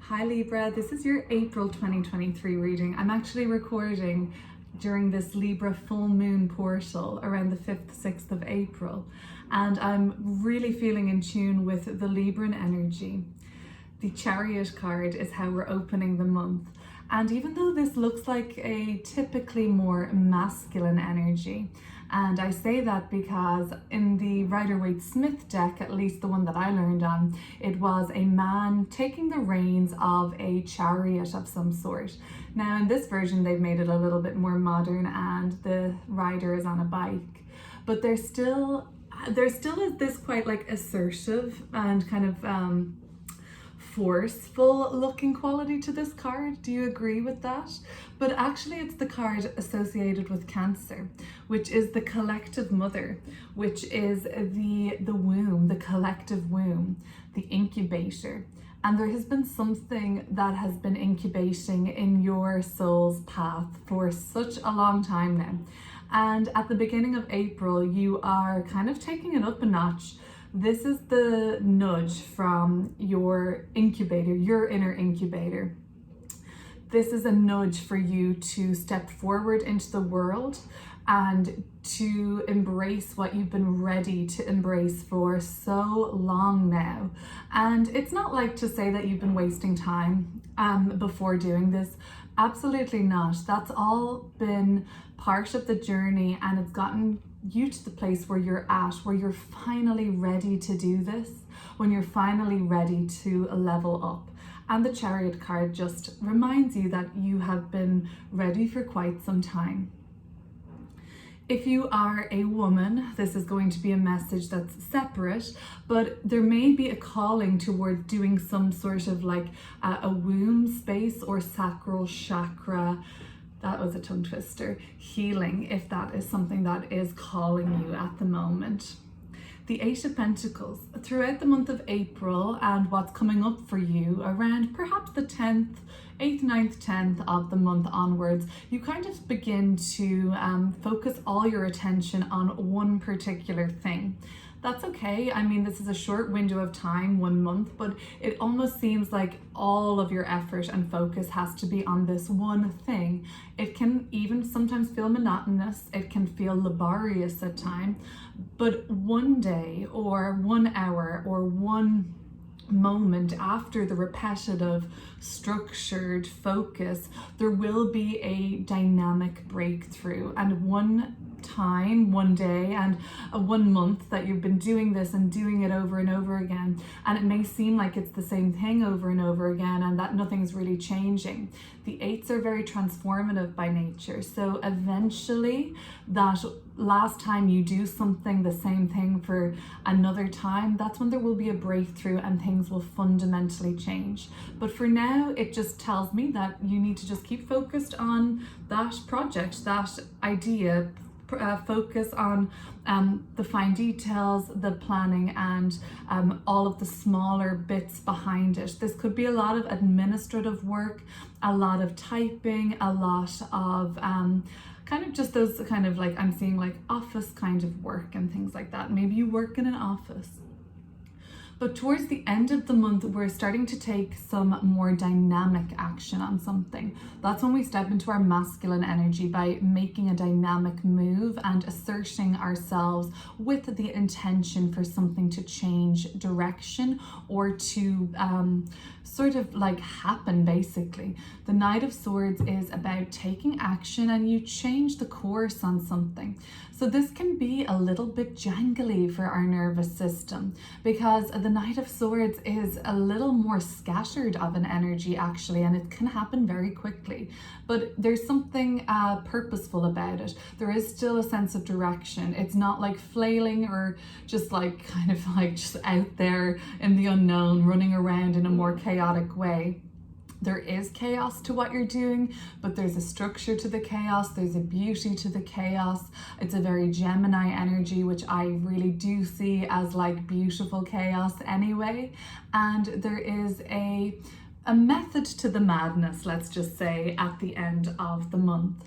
Hi Libra, this is your April 2023 reading. I'm actually recording during this Libra full moon portal around the 5th, 6th of April, and I'm really feeling in tune with the Libran energy. The Chariot card is how we're opening the month. And even though this looks like a typically more masculine energy, and I say that because in the Rider-Waite-Smith deck, at least the one that I learned on, it was a man taking the reins of a chariot of some sort. Now in this version, they've made it a little bit more modern and the rider is on a bike, but there still is this quite like assertive and kind of forceful looking quality to this card. Do you agree with that? But actually it's the card associated with Cancer, which is the collective mother, which is the womb, the collective womb, the incubator. And there has been something that has been incubating in your soul's path for such a long time now. And at the beginning of April, you are kind of taking it up a notch. This is the nudge from your incubator, your inner incubator. This is a nudge for you to step forward into the world and to embrace what you've been ready to embrace for so long now. And it's not like to say that you've been wasting time before doing this. Absolutely not. That's all been part of the journey, and it's gotten you to the place where you're at, where you're finally ready to do this, when you're finally ready to level up. And the Chariot card just reminds you that you have been ready for quite some time. If you are a woman, this is going to be a message that's separate, but there may be a calling towards doing some sort of like a womb space or sacral chakra, that was a tongue twister, healing, if that is something that is calling you at the moment. The Eight of Pentacles, throughout the month of April and what's coming up for you around perhaps the 10th, 8th, 9th, 10th of the month onwards, you kind of begin to focus all your attention on one particular thing. That's okay. I mean, this is a short window of time, 1 month, but it almost seems like all of your effort and focus has to be on this one thing. It can even sometimes feel monotonous. It can feel laborious at times, but one day or 1 hour or one moment after the repetitive, structured focus, there will be a dynamic breakthrough. And one time, one day, and 1 month that you've been doing this and doing it over and over again, and it may seem like it's the same thing over and over again and that nothing's really changing. The eights are very transformative by nature, so eventually that last time you do something, the same thing for another time, that's when there will be a breakthrough and things will fundamentally change. But for now, it just tells me that you need to just keep focused on that project, that idea, focus on the fine details, the planning, and all of the smaller bits behind it. This could be a lot of administrative work, a lot of typing, a lot of kind of just those kind of like, I'm seeing like office kind of work and things like that. Maybe you work in an office. But towards the end of the month, we're starting to take some more dynamic action on something. That's when we step into our masculine energy by making a dynamic move and asserting ourselves with the intention for something to change direction or to sort of like happen, basically. The Knight of Swords is about taking action and you change the course on something. So this can be a little bit jangly for our nervous system because the Knight of Swords is a little more scattered of an energy actually, and it can happen very quickly. But there's something purposeful about it. There is still a sense of direction. It's not like flailing or just like kind of like just out there in the unknown, running around in a more chaotic way. There is chaos to what you're doing, but there's a structure to the chaos. There's a beauty to the chaos. It's a very Gemini energy, which I really do see as like beautiful chaos anyway. And there is a method to the madness, let's just say, at the end of the month.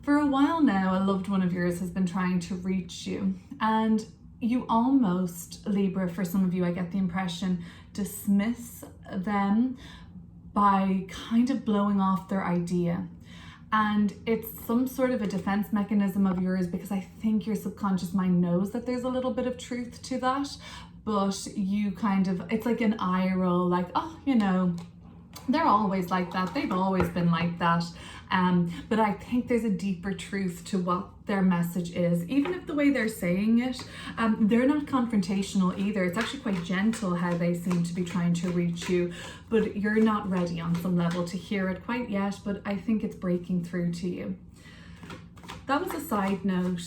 For a while now, a loved one of yours has been trying to reach you, and you almost, Libra, for some of you, I get the impression, dismiss them by kind of blowing off their idea. And it's some sort of a defense mechanism of yours, because I think your subconscious mind knows that there's a little bit of truth to that, but you kind of, it's like an eye roll, like, oh, you know, they're always like that, they've always been like that. But I think there's a deeper truth to what their message is, even if the way they're saying it, they're not confrontational either. It's actually quite gentle how they seem to be trying to reach you, but you're not ready on some level to hear it quite yet, but I think it's breaking through to you. That was a side note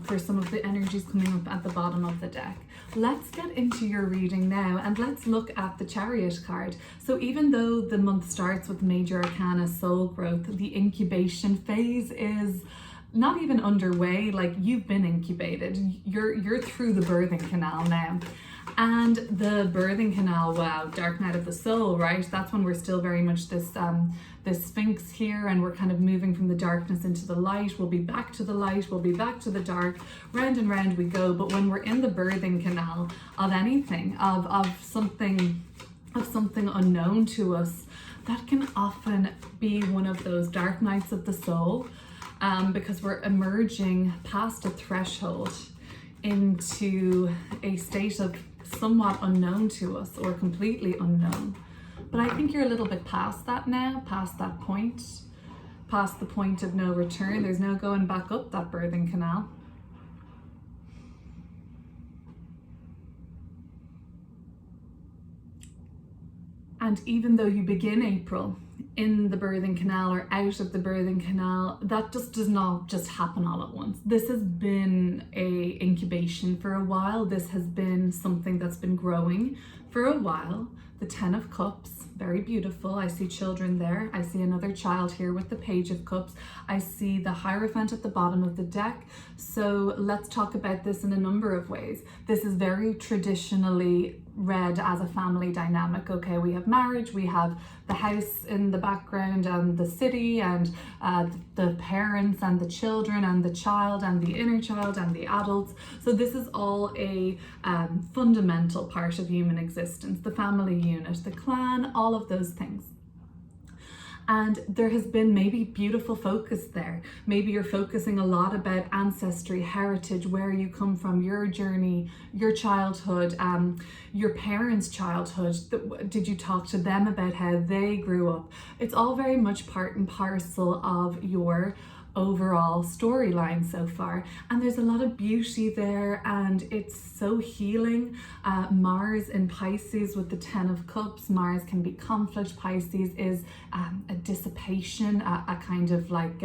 for some of the energies coming up at the bottom of the deck. Let's get into your reading now, and let's look at the Chariot card. So even though the month starts with Major Arcana Soul Growth, the incubation phase is not even underway. Like, you've been incubated. You're through the birthing canal now. And the birthing canal, wow, dark night of the soul, right? That's when we're still very much this Sphinx here, and we're kind of moving from the darkness into the light. We'll be back to the light, we'll be back to the dark, round and round we go. But when we're in the birthing canal of anything, of something unknown to us, that can often be one of those dark nights of the soul, because we're emerging past a threshold into a state of somewhat unknown to us, or completely unknown. But I think you're a little bit past that now, past that point, past the point of no return. There's no going back up that birthing canal. And even though you begin April in the birthing canal or out of the birthing canal, that just does not just happen all at once. This has been a incubation for a while. This has been something that's been growing for a while. The 10 of Cups, very beautiful. I see children there. I see another child here with the Page of Cups. I see the Hierophant at the bottom of the deck. So let's talk about this in a number of ways. This is very traditionally read as a family dynamic. Okay, we have marriage, we have the house in the background, and the city, and the parents and the children and the child and the inner child and the adults. So this is all a fundamental part of human existence, the family unit, the clan, all of those things. And there has been maybe beautiful focus there. Maybe you're focusing a lot about ancestry, heritage, where you come from, your journey, your childhood, your parents' childhood. Did you talk to them about how they grew up? It's all very much part and parcel of your overall storyline so far, and there's a lot of beauty there, and it's so healing. Mars in Pisces with the 10 of Cups. Mars can be conflict. Pisces is a dissipation, a kind of like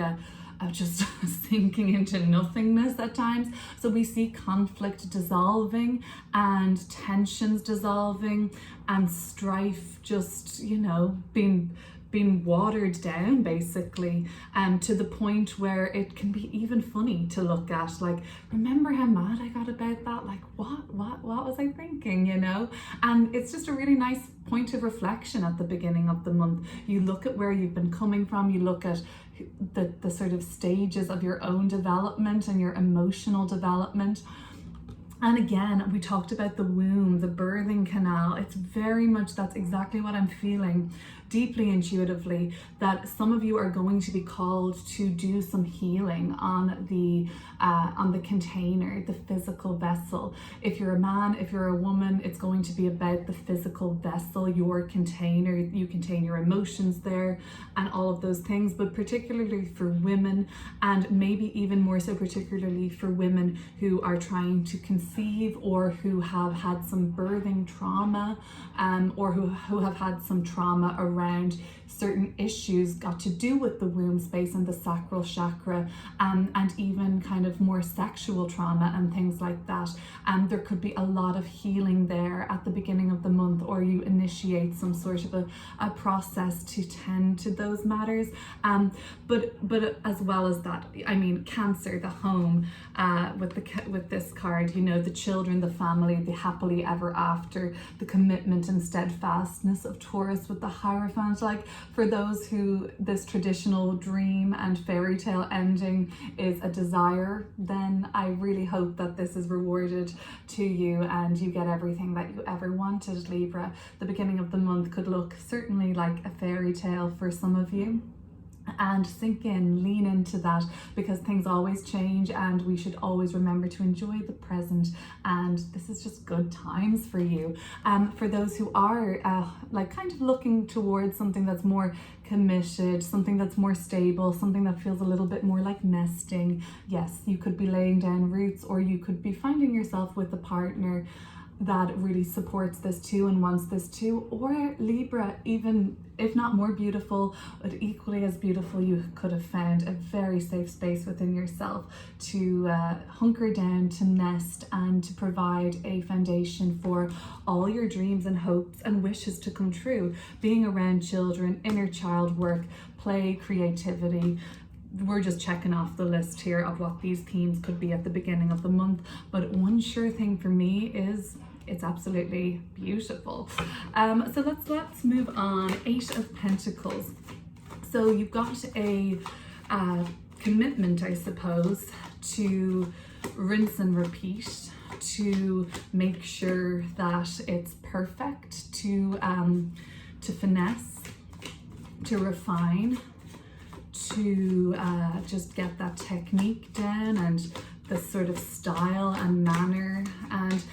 just sinking into nothingness at times. So we see conflict dissolving and tensions dissolving and strife just, you know, being watered down, basically, to the point where it can be even funny to look at. Like, remember how mad I got about that? Like, what was I thinking, you know? And it's just a really nice point of reflection at the beginning of the month. You look at where you've been coming from, you look at the sort of stages of your own development and your emotional development. And again, we talked about the womb, the birthing canal. It's very much, that's exactly what I'm feeling deeply intuitively, that some of you are going to be called to do some healing on the container, the physical vessel. If you're a man, if you're a woman, it's going to be about the physical vessel, your container. You contain your emotions there and all of those things, but particularly for women, and maybe even more so particularly for women who are trying to conceive, or who have had some birthing trauma, or who have had some trauma around certain issues got to do with the womb space and the sacral chakra, and even kind of more sexual trauma and things like that. There could be a lot of healing there at the beginning of the month, or you initiate some sort of a process to tend to those matters. But as well as that, I mean, Cancer, the home, with this card, you know, know, the children, the family, the happily ever after, the commitment and steadfastness of Taurus with the Hierophant. Like, for those who this traditional dream and fairy tale ending is a desire, then I really hope that this is rewarded to you and you get everything that you ever wanted, Libra. The beginning of the month could look certainly like a fairy tale for some of you. And sink in, lean into that, because things always change and we should always remember to enjoy the present, and this is just good times for you. For those who are like kind of looking towards something that's more committed, something that's more stable, something that feels a little bit more like nesting, yes, you could be laying down roots, or you could be finding yourself with a partner that really supports this too and wants this too. Or Libra, even if not more beautiful, but equally as beautiful, you could have found a very safe space within yourself to hunker down, to nest, and to provide a foundation for all your dreams and hopes and wishes to come true. Being around children, inner child work, play, creativity. We're just checking off the list here of what these themes could be at the beginning of the month. But one sure thing for me is it's absolutely beautiful. So let's move on. 8 of Pentacles. So you've got a commitment, I suppose, to rinse and repeat, to make sure that it's perfect, to finesse, to refine, to just get that technique down and the sort of style and manner. And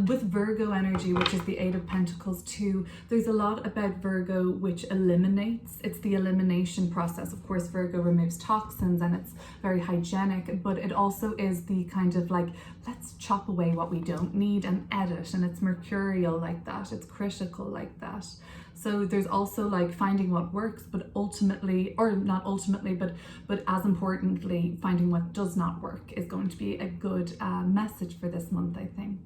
with Virgo energy, which is the 8 of Pentacles too, there's a lot about Virgo which eliminates. It's the elimination process. Of course, Virgo removes toxins and it's very hygienic, but it also is the kind of like, let's chop away what we don't need and edit, and it's mercurial like that. It's critical like that. So there's also like finding what works, but ultimately, or not ultimately, but as importantly, finding what does not work is going to be a good message for this month, I think.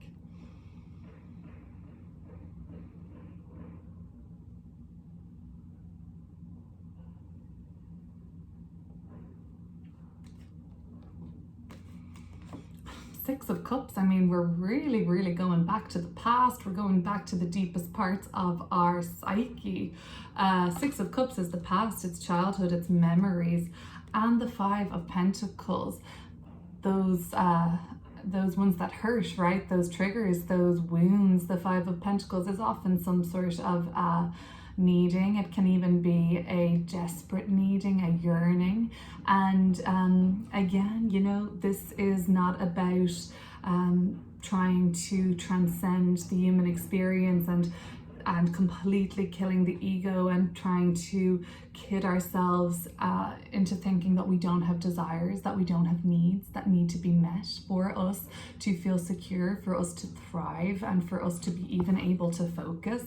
Six of Cups, I mean, we're really going back to the past. We're going back to the deepest parts of our psyche. 6 of Cups is the past, it's childhood, it's memories. And the 5 of Pentacles, those ones that hurt, right? Those triggers, those wounds. The 5 of Pentacles is often some sort of needing. It can even be a desperate needing, a yearning. And again, you know, this is not about trying to transcend the human experience and completely killing the ego and trying to kid ourselves into thinking that we don't have desires, that we don't have needs that need to be met for us to feel secure, for us to thrive, and for us to be even able to focus.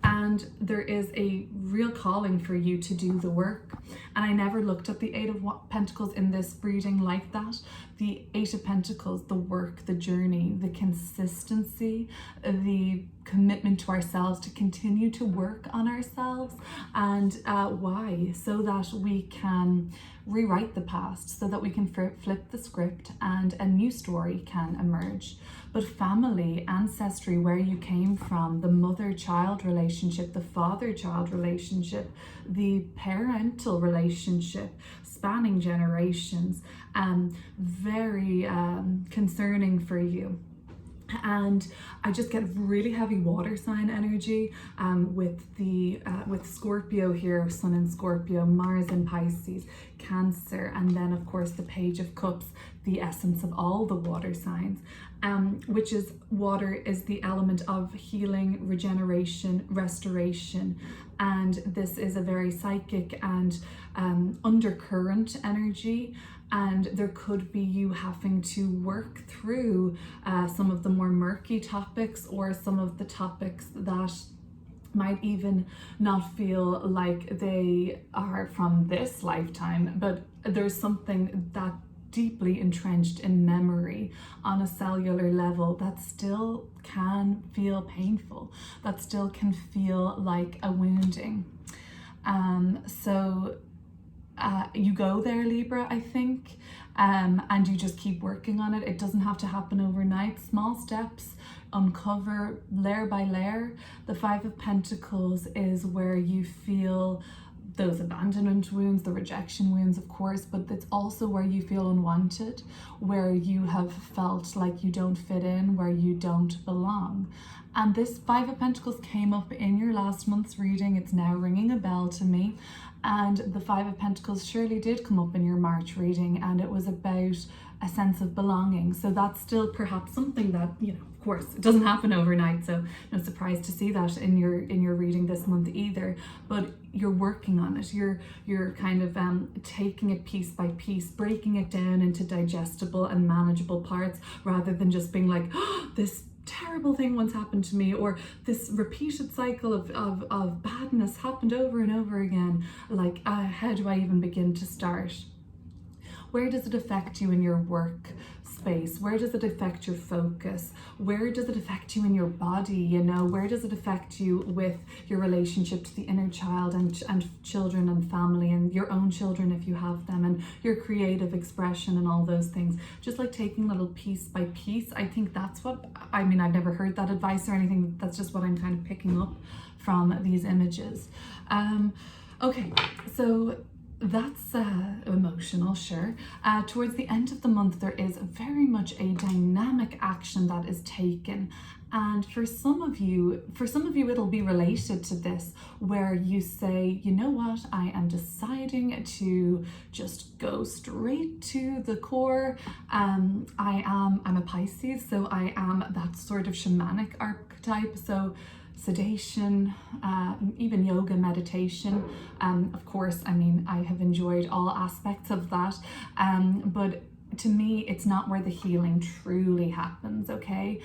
And there is a real calling for you to do the work. And I never looked at the 8 of Pentacles in this reading like that. The 8 of Pentacles, the work, the journey, the consistency, the commitment to ourselves to continue to work on ourselves. And why? So that we can rewrite the past, so that we can flip the script and a new story can emerge. But family, ancestry, where you came from, the mother-child relationship, the father-child relationship, the parental relationship, spanning generations, very concerning for you. And I just get really heavy water sign energy with Scorpio here, Sun in Scorpio, Mars in Pisces, Cancer, and then of course the Page of Cups, the essence of all the water signs, which is water is the element of healing, regeneration, restoration. And this is a very psychic and undercurrent energy. And there could be you having to work through some of the more murky topics, or some of the topics that might even not feel like they are from this lifetime, but there's something that deeply entrenched in memory on a cellular level that still can feel painful, that still can feel like a wounding. So you go there, Libra, I think, and you just keep working on it. It doesn't have to happen overnight. Small steps, uncover layer by layer. The Five of Pentacles is where you feel those abandonment wounds, the rejection wounds, of course, but it's also where you feel unwanted, where you have felt like you don't fit in, where you don't belong. And this Five of Pentacles came up in your last month's reading. It's now ringing a bell to me. And the Five of Pentacles surely did come up in your March reading, and it was about a sense of belonging. So that's still perhaps something that, you know, of course, it doesn't happen overnight, so no surprise to see that in your reading this month either. But you're working on it. You're kind of taking it piece by piece, breaking it down into digestible and manageable parts, rather than just being like, oh, this terrible thing once happened to me, or this repeated cycle of badness happened over and over again. Like, how do I even begin to start? Where does it affect you in your work space? Where does it affect your focus? Where does it affect you in your body? You know, where does it affect you with your relationship to the inner child and children and family and your own children if you have them, and your creative expression and all those things? Just like taking little piece by piece. I think that's what, I mean, I've never heard that advice or anything. That's just what I'm kind of picking up from these images. Okay, so that's emotional, sure. Towards the end of the month, there is very much a dynamic action that is taken. And for some of you, it'll be related to this, where you say, you know what, I am deciding to just go straight to the core. I'm a Pisces, so I am that sort of shamanic archetype. So sedation, even yoga, meditation. Of course, I mean, I have enjoyed all aspects of that, but to me, it's not where the healing truly happens, okay?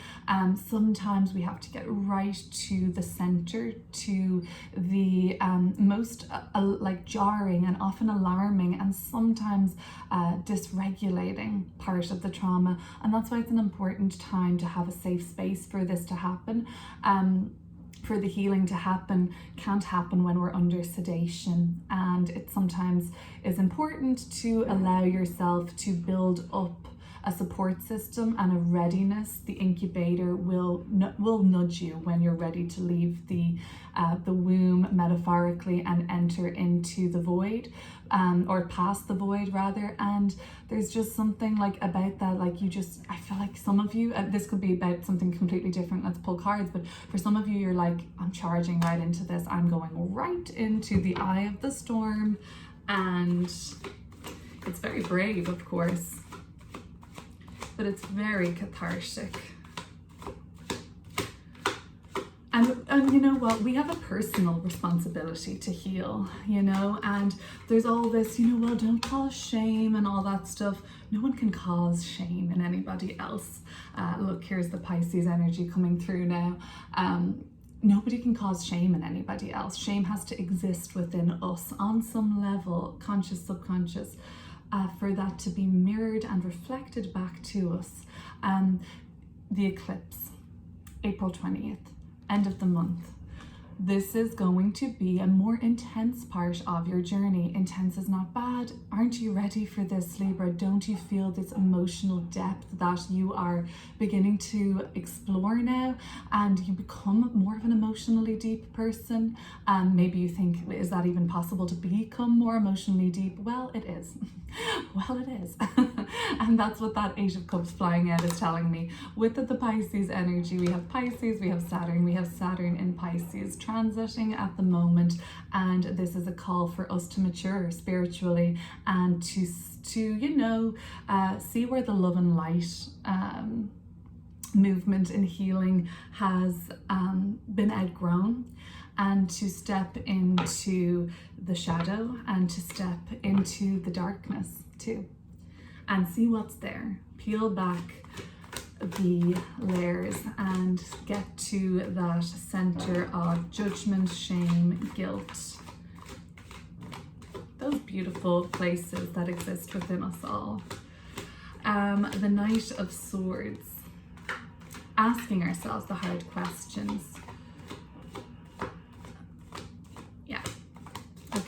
Sometimes we have to get right to the center, to the most like jarring and often alarming and sometimes dysregulating part of the trauma. And that's why it's an important time to have a safe space for this to happen. For the healing to happen, can't happen when we're under sedation, and it sometimes is important to allow yourself to build up a support system and a readiness. The incubator will nudge you when you're ready to leave the womb, metaphorically, and enter into the void, or past the void rather. And there's just something like about that, like I feel like some of you, this could be about something completely different, let's pull cards, but for some of you, you're like, I'm charging right into this, I'm going right into the eye of the storm. And it's very brave, of course, but it's very cathartic. And you know what, we have a personal responsibility to heal, you know, and there's all this, you know, well, don't cause shame and all that stuff. No one can cause shame in anybody else. Look, here's the Pisces energy coming through now. Nobody can cause shame in anybody else. Shame has to exist within us on some level, conscious, subconscious, for that to be mirrored and reflected back to us. The eclipse, April 20th. End of the month. This is going to be a more intense part of your journey. Intense is not bad. Aren't you ready for this, Libra? Don't you feel this emotional depth that you are beginning to explore now, and you become more of an emotionally deep person? Maybe you think, is that even possible to become more emotionally deep? Well, it is. Well, it is. And that's what that Eight of Cups flying out is telling me. With the Pisces energy, we have Pisces, we have Saturn in Pisces transiting at the moment, and this is a call for us to mature spiritually and to you know, see where the love and light movement in healing has been outgrown, and to step into the shadow and to step into the darkness too, and see what's there. Peel back the layers and get to that center of judgment, shame, guilt, those beautiful places that exist within us all. The Knight of Swords, asking ourselves the hard questions. Yeah,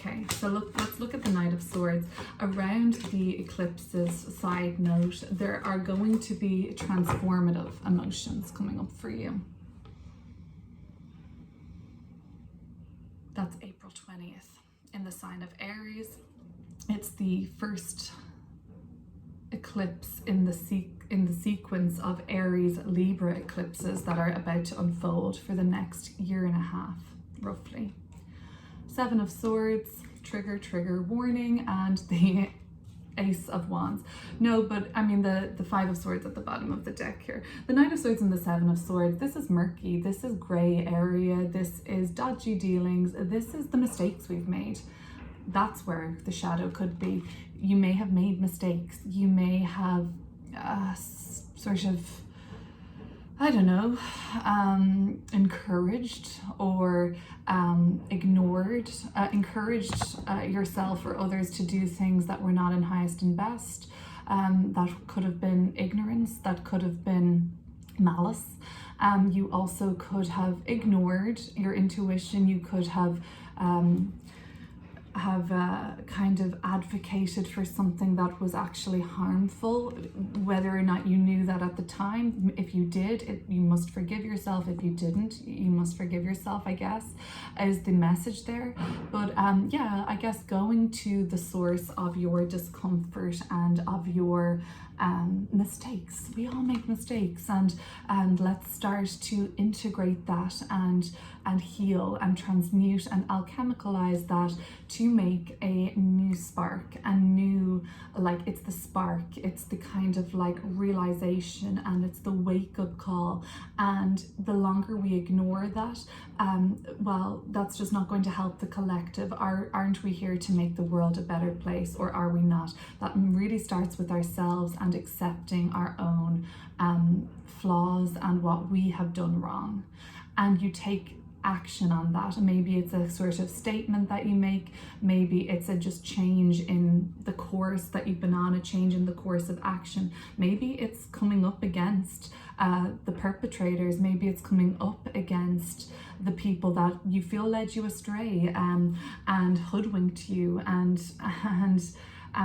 Okay, so let's look at the Knight of Swords. Around the eclipses, side note, there are going to be transformative emotions coming up for you. That's April 20th in the sign of Aries. It's the first eclipse in the sequence of Aries Libra eclipses that are about to unfold for the next year and a half, roughly. Seven of Swords, trigger warning, and the Ace of Wands. No, but I mean the Five of Swords at the bottom of the deck here. The Knight of Swords and the Seven of Swords, this is murky, this is grey area, this is dodgy dealings, this is the mistakes we've made. That's where the shadow could be. You may have made mistakes. You may have sort of, I don't know, encouraged or encouraged yourself or others to do things that were not in highest and best. That could have been ignorance, that could have been malice. You also could have ignored your intuition. You could have kind of advocated for something that was actually harmful, whether or not you knew that at the time. If you did, you must forgive yourself. If you didn't, you must forgive yourself, I guess, is the message there. But yeah, I guess going to the source of your discomfort and of your mistakes. We all make mistakes, and let's start to integrate that and heal and transmute and alchemicalize that to make a new spark, a new, like, it's the spark, it's the kind of like realization, and it's the wake-up call. And the longer we ignore that, well, that's just not going to help the collective. Aren't we here to make the world a better place, or are we not? That really starts with ourselves and accepting our own flaws and what we have done wrong. And you take action on that. Maybe it's a sort of statement that you make, maybe it's a just change in the course that you've been on, a change in the course of action. Maybe it's coming up against the perpetrators, maybe it's coming up against the people that you feel led you astray and hoodwinked you and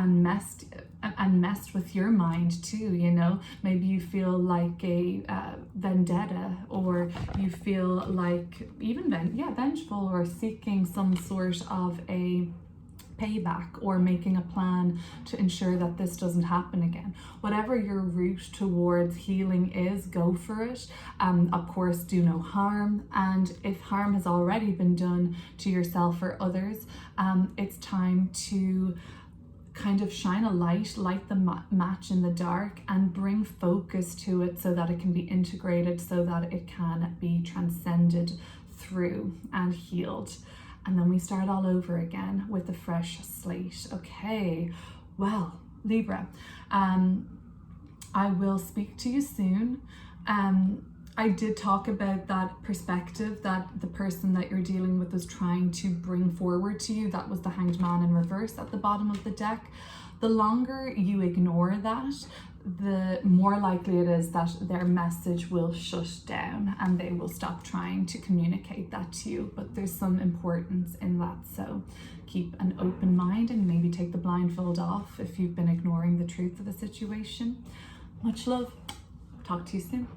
messed with your mind too, you know. Maybe you feel like a vendetta, or you feel like even vengeful, or seeking some sort of a payback, or making a plan to ensure that this doesn't happen again. Whatever your route towards healing is, go for it. Of course, do no harm, and if harm has already been done to yourself or others, it's time to kind of shine a light the match in the dark, and bring focus to it so that it can be integrated, so that it can be transcended through and healed. And then we start all over again with a fresh slate. Okay, well, Libra, I will speak to you soon. I did talk about that perspective that the person that you're dealing with is trying to bring forward to you. That was the Hanged Man in reverse at the bottom of the deck. The longer you ignore that, the more likely it is that their message will shut down and they will stop trying to communicate that to you. But there's some importance in that, so keep an open mind and maybe take the blindfold off if you've been ignoring the truth of the situation. Much love. Talk to you soon.